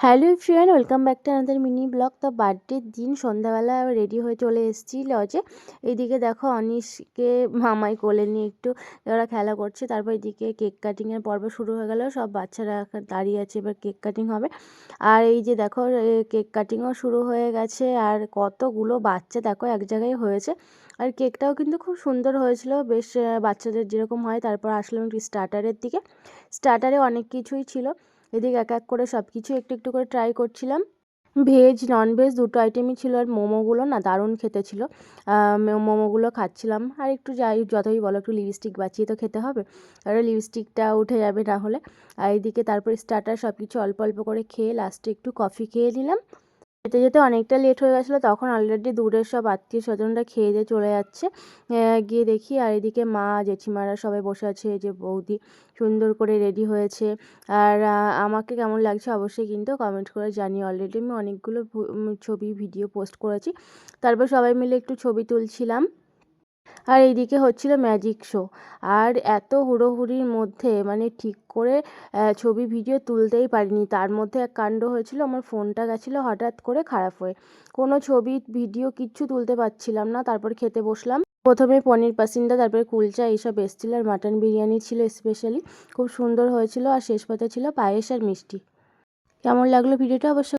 Hello everyone, welcome back to another mini blog. তো বার্থডের দিন সন্ধ্যাবেলা রেডি হয়ে চলে এসেছি লজে। এইদিকে দেখো অনিশকে মামাই কোলে নিয়ে একটু ওরা খেলা করছে। তারপর এদিকে কেক কাটিংয়ের পর্ব শুরু হয়ে গেল। সব বাচ্চারা দাঁড়িয়ে আছে, এবার কেক কাটিং হবে। আর এই যে দেখো কেক কাটিংও শুরু হয়ে গেছে। আর কতগুলো বাচ্চা দেখো এক জায়গায় হয়েছে। আর কেকটাও কিন্তু খুব সুন্দর হয়েছিল, বেশ বাচ্চাদের যেরকম হয়। তারপর আসলাম একটু স্টার্টারের দিকে। স্টার্টারে অনেক কিছুই ছিল। এদিকে এক এক করে সব কিছু একটু একটু করে ট্রাই করছিলাম। ভেজ ননভেজ দুটো আইটেমই ছিল। আর মোমোগুলো না দারুণ খেতে ছিল। মোমোগুলো খাচ্ছিলাম। আর একটু যাই যতই বলো একটু লিপস্টিক বাঁচিয়ে তো খেতে হবে, আর লিপস্টিকটা উঠে যাবে না হলে। আর এইদিকে তারপর স্টার্টার সব কিছু অল্প অল্প করে খেয়ে লাস্টে একটু কফি খেয়ে নিলাম। যেতে যেতে অনেকটা লেট হয়ে গেছিলো, তখন অলরেডি দূরের সব আত্মীয় স্বজনরা খেয়ে দিয়ে চলে যাচ্ছে। গিয়ে দেখি আর এদিকে মা জেঠিমারা সবাই বসে আছে। এই যে বৌদি সুন্দর করে রেডি হয়েছে। আর আমাকে কেমন লাগছে অবশ্যই কিন্তু কমেন্ট করে জানিয়ে। অলরেডি আমি অনেকগুলো ছবি ভিডিও পোস্ট করেছি। তারপর সবাই মিলে একটু ছবি তুলছিলাম। আর এইদিকে হচ্ছিল ম্যাজিক শো। আর এত হুড়োহুড়ির মধ্যে মানে ঠিক করে ছবি ভিডিও তুলতেই পারিনি। তার মধ্যে এক কাণ্ড হয়েছিল, আমার ফোনটা গেছিলো হঠাৎ করে খারাপ হয়ে। কোনো ছবি ভিডিও কিচ্ছু তুলতে পারছিলাম না। তারপর খেতে বসলাম। প্রথমে পনির পাসিন্দা, তারপরে কুলচা এইসব এসেছিলো। আর মাটন বিরিয়ানি ছিল স্পেশালি, খুব সুন্দর হয়েছিল। আর শেষ পাতে ছিল পায়েস আর মিষ্টি। কেমন লাগলো ভিডিওটা অবশ্যই